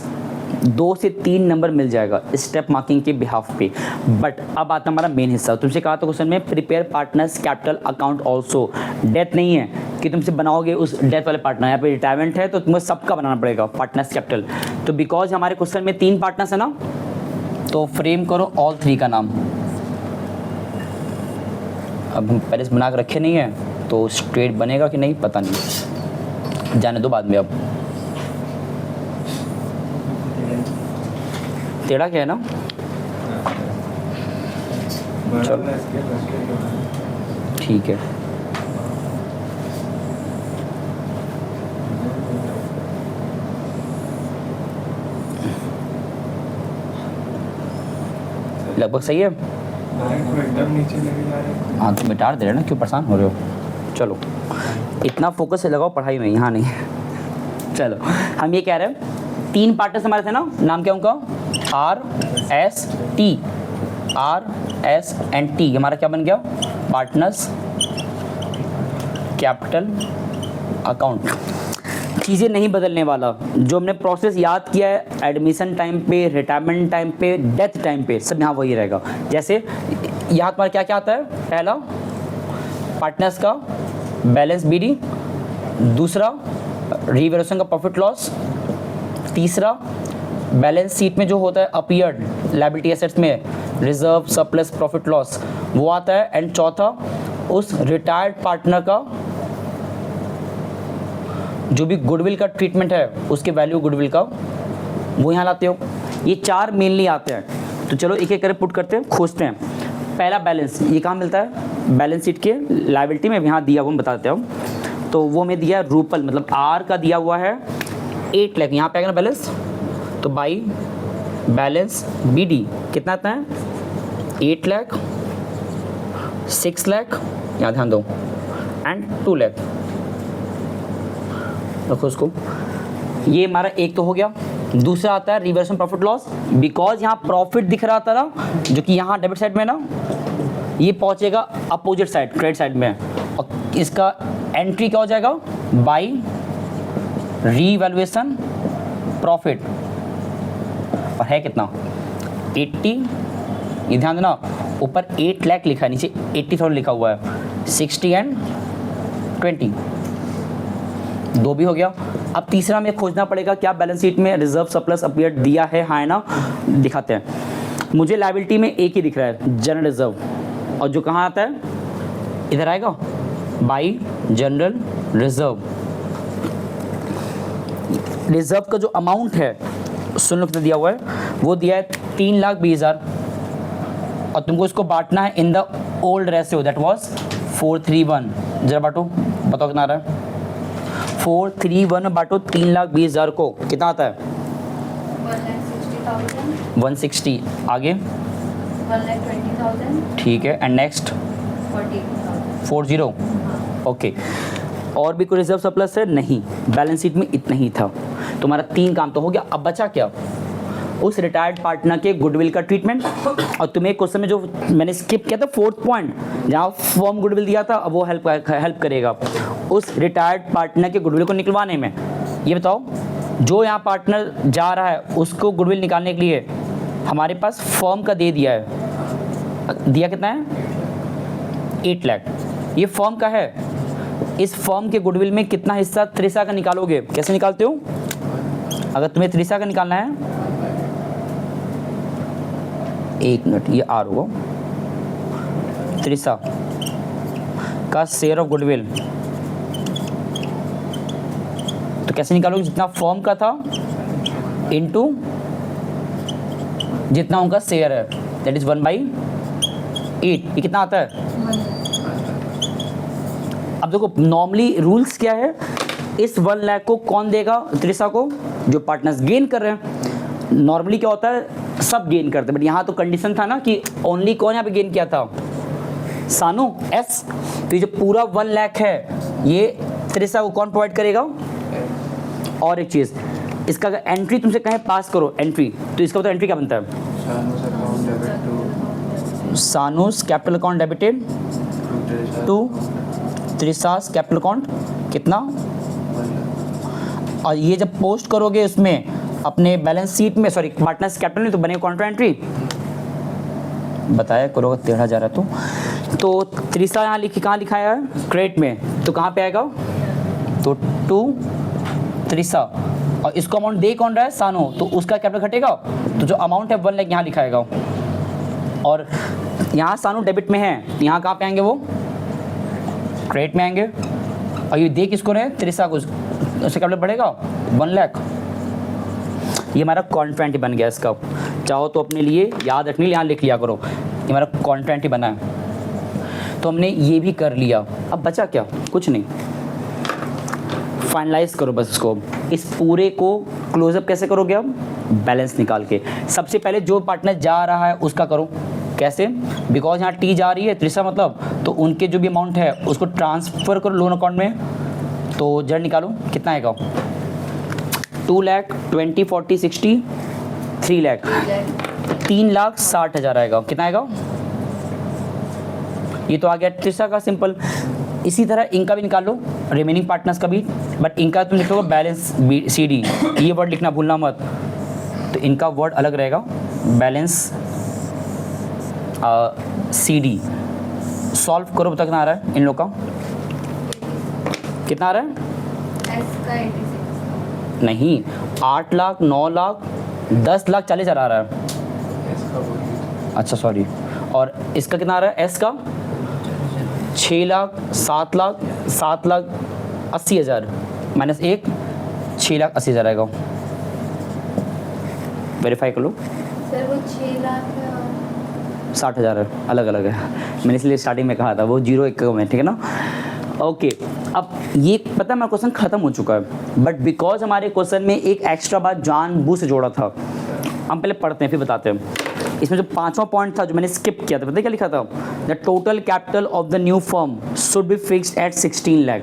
2 से 3 नंबर मिल जाएगा स्टेप मार्किंग के बिहाफ पे। बट अब आता हमारा मेन हिस्सा। तुमसे कहा था क्वेश्चन में prepare partners capital account also. Death नहीं है कि तुमसे बनाओगे उस डेथ वाले पार्टनर, यहाँ पे रिटायरमेंट है तो तुम्हें सबका बनाना पड़ेगा पार्टनर्स कैपिटल। तो बिकॉज हमारे क्वेश्चन में 3 पार्टनर्स है ना, तो फ्रेम करो ऑल 3 का नाम। अब हम पहले से बना के रखे नहीं है तो स्ट्रेट बनेगा कि नहीं पता नहीं, जाने दो बाद में। अब टेढ़ा क्या है ना, चलो ठीक है। लगभग सही है। हाँ तो मिटा दे रहे ना, क्यों परेशान हो रहे हो। चलो इतना फोकस से लगाओ पढ़ाई में, यहाँ नहीं। चलो हम ये कह रहे हैं 3 पार्टनर्स हमारे थे ना, नाम क्या उनका, R, S, T। R, S and T हमारा क्या बन गया, पार्टनर्स कैपिटल अकाउंट। चीज़ें नहीं बदलने वाला, जो हमने प्रोसेस याद किया है एडमिशन टाइम पे, रिटायरमेंट टाइम पे, डेथ टाइम पे, सब यहाँ वही रहेगा। जैसे यहाँ तुम्हारा क्या क्या आता है, पहला पार्टनर्स का बैलेंस BD, दूसरा रिवैल्यूएशन का प्रॉफिट लॉस, तीसरा बैलेंस शीट में जो होता है अपीयर्ड लायबिलिटी एसेट्स में रिजर्व सरप्लस प्रॉफिट लॉस वो आता है, एंड चौथा उस रिटायर्ड पार्टनर का जो भी गुडविल का ट्रीटमेंट है उसके वैल्यू गुडविल का वो यहाँ लाते हो। ये 4 मेनली आते हैं। तो चलो एक एक करके पुट करते हैं, खोजते हैं। पहला बैलेंस, ये कहाँ मिलता है, बैलेंस शीट के लायबिलिटी में, यहाँ दिया हुआ मैं बता देता हूँ। तो वो में दिया रूपल, मतलब R का दिया हुआ है 8 लाख, यहाँ पे आएगा ना बैलेंस, तो बाई बैलेंस BD कितना आता है 8 लाख, 6 लाख, यहाँ ध्यान दो, एंड 2 लाख। रखो उसको। ये हमारा एक तो हो गया। दूसरा आता है रिवर्सन प्रॉफिट लॉस, बिकॉज यहाँ प्रॉफिट दिख रहा था ना, जो कि यहाँ डेबिट साइड में ना, ये पहुंचेगा अपोजिट साइड क्रेडिट साइड में, और इसका एंट्री क्या हो जाएगा बाई रीवैल्यूएशन प्रॉफिट। और है कितना 80, ये ध्यान देना, ऊपर 8 लाख लिखा है, नीचे 80,000 लिखा हुआ है, 60 एंड 20, दो भी हो गया। अब तीसरा हमें खोजना पड़ेगा क्या बैलेंस शीट में रिजर्व सरप्लस अपीयर दिया है, हाँ है ना, दिखाते हैं। मुझे लायबिलिटी में एक ही दिख रहा है जनरल रिजर्व, और जो कहाँ आता है इधर आएगा बाई जनरल रिजर्व। रिजर्व का जो अमाउंट है सुन लो कितना दिया हुआ है, वो दिया है 3,20,000, और तुमको इसको बांटना है in the old ratio that was 4:3:1। जरा बांटो, बताओ कितना आ रहा है। 4:3:1 बांटो 3,20,000 को, कितना आता है 160। आगे 1,20,000। ठीक है, एंड नेक्स्ट 40। ओके, और भी कोई रिजर्व सरप्लस है नहीं, बैलेंस शीट में इतना ही था। तुम्हारा 3 काम तो हो गया। अब बचा क्या, उस रिटायर्ड पार्टनर के गुडविल का ट्रीटमेंट। और तुम्हें क्वेश्चन में जो मैंने स्किप किया था 4th पॉइंट, जहाँ फॉर्म गुडविल दिया था, अब वो हेल्प करेगा उस रिटायर्ड पार्टनर के गुडविल को निकलवाने में। ये बताओ, जो यहाँ पार्टनर जा रहा है उसको गुडविल निकालने के लिए हमारे पास फॉर्म का दे दिया है, दिया कितना है 8 लाख। ये फॉर्म का है, इस फॉर्म के गुडविल में कितना हिस्सा त्रिशा का निकालोगे, कैसे निकालते हो। अगर तुम्हें त्रिशा का निकालना है, 1 मिनट, ये आर होगा, त्रिशा का शेयर ऑफ गुडविल, तो कैसे निकालोगे, जितना फॉर्म का था इनटू जितना उनका शेयर है, दैट इज 1/8। ये कितना आता है। अब देखो नॉर्मली रूल्स क्या है, इस 1 लाख को कौन देगा त्रिशा को, जो पार्टनर्स गेन कर रहे हैं। नॉर्मली क्या होता है, सब गेन करते हैं, बट यहाँ तो कंडीशन था ना कि ओनली कौन यहाँ पे गेन किया था, सानू एस। तो ये जो पूरा 1 लाख है ये त्रिशा को कौन प्रोवाइड करेगा। और एक चीज़, इसका अगर एंट्री तुमसे कहें पास करो एंट्री, तो इसका मतलब एंट्री क्या बनता है, Sanu's capital account debited to Trisha's capital account, कितना। और ये जब पोस्ट करोगे उसमें अपने बैलेंस शीट में, सॉरी पार्टनर्स कैपिटल में, तो बनेगा काउंटर एंट्री, बताया करोगे 13,000 है तो त्रिशा यहाँ लिखी, कहाँ लिखाया है क्रेडिट में, तो कहाँ पे आएगा, तो टू त्रिशा। और इसको अमाउंट दे कौन रहा है, सानो, तो उसका कैपिटल घटेगा, तो जो अमाउंट है 1 लाख यहाँ लिखाएगा। और यहाँ सानो डेबिट में है, यहाँ कहाँ पे आएंगे, वो क्रेडिट में आएंगे। और ये दे किसको रहे, त्रिशा को, उससे कैपिटल बढ़ेगा 1 लाख। ये हमारा कॉन्ट्रेंट बन गया इसका, चाहो तो अपने लिए याद रखने यहाँ लिख लिया करो, ये हमारा कॉन्ट्रेंट ही बना है। तो हमने ये भी कर लिया, अब बचा क्या, कुछ नहीं, फाइनलाइज करो बस इसको। इस पूरे को क्लोजअप कैसे करोगे, अब बैलेंस निकाल के। सबसे पहले जो पार्टनर जा रहा है उसका करो, कैसे, बिकॉज यहाँ टी जा रही है त्रिशा मतलब, तो उनके जो भी अमाउंट है उसको ट्रांसफ़र करो लोन अकाउंट में। तो जड़ निकालो, कितना आएगा, 2 लाख 20 40 60 3 लाख, 3,60,000 आएगा, कितना आएगा। ये तो आ गया त्रिशा का सिंपल। इसी तरह इनका भी निकाल लो, रिमेनिंग पार्टनर्स का भी, बट इनका तुम लिखोगे बैलेंस CD, ये वर्ड लिखना भूलना मत, तो इनका वर्ड अलग रहेगा, बैलेंस CD। सॉल्व करो, बता कितना आ रहा है इन लोग का, कितना आ रहा है, एस का 86 नहीं 8 लाख 9 लाख 10 लाख 40,000 आ रहा है, अच्छा सॉरी। और इसका कितना आ रहा है, एस का 6 लाख 7 लाख 7,80,000 माइनस 1 6,80,000 आएगा। वेरीफाई कर लो, सर वो 6 लाख 60,000 है, अलग अलग है, मैंने इसलिए स्टार्टिंग में कहा था वो 0 1 में, ठीक है ना। ओके, अब ये पता है मेरा क्वेश्चन खत्म हो चुका है, बट बिकॉज हमारे क्वेश्चन में एक एक्स्ट्रा बात जानबूझ से जोड़ा था, हम पहले पढ़ते हैं फिर बताते हैं। इसमें जो 5वां पॉइंट था जो मैंने स्किप किया था, पता है क्या लिखा था? The total capital of the new firm should be fixed at 16 lakh.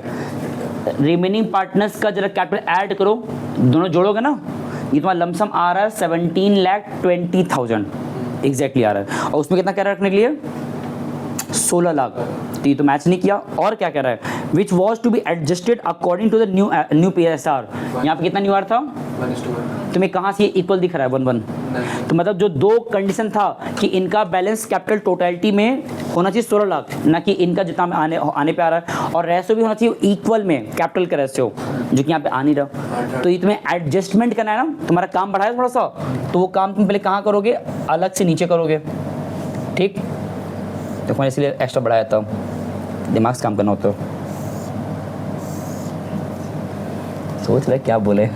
Remaining partners का जरा कैपिटल ऐड करो, दोनों जोड़ोगे ना, ये तुम्हारा लमसम आ रहा है 17,20,000 एग्जैक्टली आ रहा है। और उसमें कितना कह रहा है रखने के लिए? 16 लाख। तो ये तो मैच नहीं किया। और क्या कह रहा है? Which was to be adjusted according to the new PSR। यहाँ पे कितना न्यू आर था? 1:1। तुम्हें कहाँ से इक्वल दिख रहा है 1:1? तो मतलब जो दो कंडीशन था कि इनका बैलेंस कैपिटल टोटलिटी में होना चाहिए 16 लाख, ना कि इनका जितना आने पे आ रहा है, और रेशो भी होना चाहिए इक्वल में कैपिटल का रेशो, जो कि यहाँ पे आ नहीं रहा। तो ये तुम्हें एडजस्टमेंट करना है ना, तुम्हारा काम बढ़ाया थोड़ा सा, तो वो काम तुम पहले कहाँ करोगे? अलग से नीचे करोगे। ठीक, तो मैंने इसलिए एक्स्ट्रा बढ़ाया था, दिमाग से काम करना होता है। सोच रहे क्या बोले,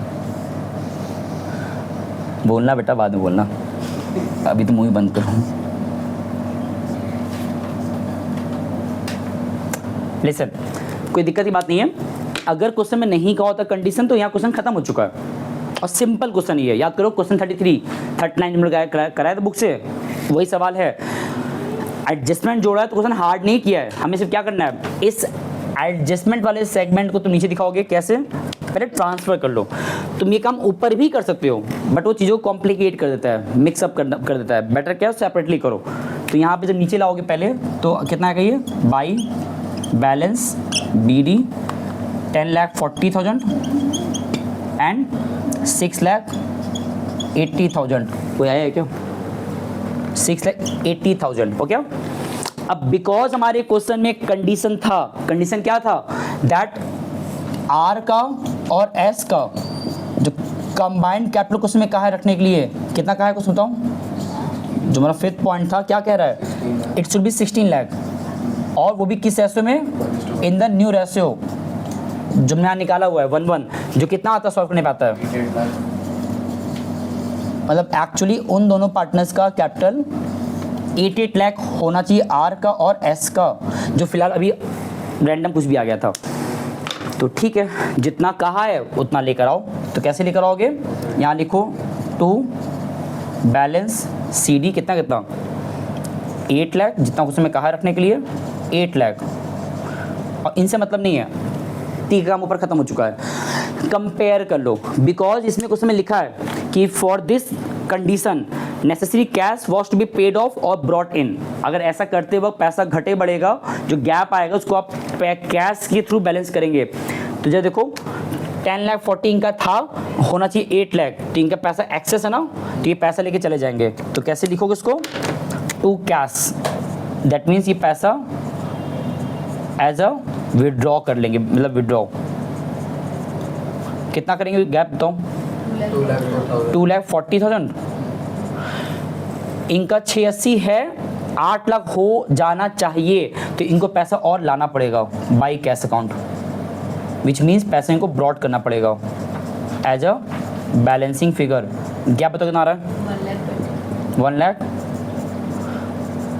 बोलना बेटा बाद में बोलना, अभी तो मुंह ही बंद करो। लिसन, कोई दिक्कत की बात नहीं है। अगर क्वेश्चन में नहीं कहा होता कंडीशन, तो यहाँ क्वेश्चन खत्म हो चुका है और सिंपल क्वेश्चन ही है। याद करो, क्वेश्चन 39 नंबर कराया था बुक से, वही सवाल है। एडजस्टमेंट जोड़ा है तो क्वेश्चन हार्ड नहीं किया है, हमें सिर्फ क्या करना है, इस एडजस्टमेंट वाले सेगमेंट को तुम नीचे दिखाओगे कैसे, पहले ट्रांसफर कर लो। तुम ये काम ऊपर भी कर सकते हो, बट वो चीज़ों को कॉम्प्लिकेट कर देता है, मिक्सअप कर देता है। बेटर क्या है, सेपरेटली करो। तो यहाँ पे जब नीचे लाओगे पहले, तो कितना है ये? By balance BD 10,40,000 and 6,80,000। कोई आया है क्या? 6,80,000 हो क्या? अब बिकॉज हमारे क्वेश्चन में कंडीशन था, कंडीशन क्या था? दैट R का और S का जो कंबाइंड कैपिटल क्वेश्चन में कहा है रखने के लिए, कितना कहा है कुछ बताओ? जो हमारा 5th पॉइंट था, क्या कह रहा है? इट शुड बी 16 लाख, और वो भी किस रेशियो में? इन द न्यू रेशियो जो मैंने निकाला हुआ है 1:1, जो कितना आता है सॉल्व करने पे आता है? मतलब एक्चुअली उन दोनों पार्टनर्स का कैपिटल 88 लाख होना चाहिए, R का और S का, जो फिलहाल अभी रैंडम कुछ भी आ गया था। तो ठीक है, जितना कहा है उतना लेकर आओ। तो कैसे लेकर आओगे? यहाँ लिखो 2 बैलेंस CD कितना 8 लाख, जितना क्वेश्चन में कहा है रखने के लिए 8 लाख, और इनसे मतलब नहीं है, 3 का काम ऊपर खत्म हो चुका है। कंपेयर कर लो, बिकॉज इसमें क्वेश्चन में लिखा है कि for this condition necessary cash was to be paid off और ब्रॉट इन। अगर ऐसा करते वक्त पैसा घटे बढ़ेगा, जो गैप आएगा उसको आप कैश के थ्रू बैलेंस करेंगे। तो जब देखो 10,40,000 इनका था, होना चाहिए 8 लाख, तो इनका पैसा एक्सेस है ना, तो ये पैसा लेके चले जाएंगे। तो कैसे लिखोगे इसको? टू कैश, दैट मीन्स ये पैसा एज अ विड्रॉ कर लेंगे, मतलब विड्रॉ कितना करेंगे? गैप बताओ। 2,40,000। इनका 680 है, 8 लाख हो जाना चाहिए, तो इनको पैसा और लाना पड़ेगा by cash account, which means पैसे इनको ब्रॉड करना पड़ेगा एज अ बैलेंसिंग फिगर। क्या बताओ कितना आ रहा है? 1 लाख।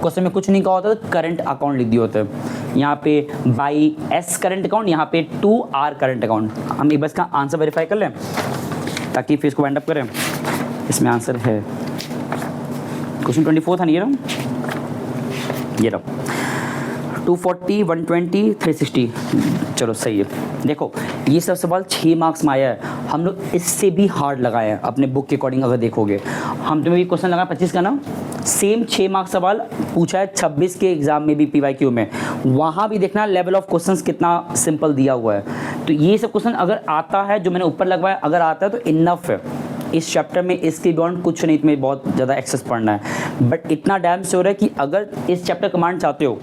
क्वेश्चन में कुछ नहीं कहा होता तो करंट अकाउंट लिख दिए होते हैं। यहाँ पे बाई S करंट अकाउंट, यहाँ पे 2R करंट अकाउंट। हम एक बार इसका आंसर वेरीफाई कर लें ताकि फिर इसको वाइंड अप करें। इसमें आंसर है क्वेश्चन 24 था नहीं, ये रहा 240, 120, 360। चलो सही है। देखो ये सब सवाल 6 मार्क्स में आया है, हम लोग इससे भी हार्ड लगाए हैं अपने बुक के अकॉर्डिंग। अगर देखोगे हम तुम्हें भी क्वेश्चन लगाए 25 का ना, सेम 6 मार्क्स सवाल पूछा है 26 के एग्जाम में भी PYQ में, वहाँ भी देखना लेवल ऑफ क्वेश्चंस कितना सिंपल दिया हुआ है। तो ये सब क्वेश्चन अगर आता है जो मैंने ऊपर लगवाया, अगर आता है तो इनफ है इस चैप्टर में, इसके बियॉन्ड कुछ नहीं, तुम्हें बहुत ज़्यादा एक्सेस पढ़ना है। बट इतना डैम श्योर है कि अगर इस चैप्टर कमांड चाहते हो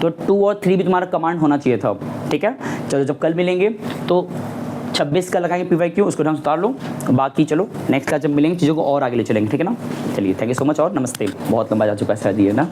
तो 2 और 3 भी तुम्हारा कमांड होना चाहिए था। ठीक है, चलो जब कल मिलेंगे तो 26 का लगाएंगे PYQ, उसको ढंग से उतार लो। बाकी चलो नेक्स्ट क्लास जब मिलेंगे चीज़ों को और आगे ले चलेंगे। ठीक है ना, चलिए थैंक यू सो मच और नमस्ते। बहुत लंबा जा चुका है शायद ये ना।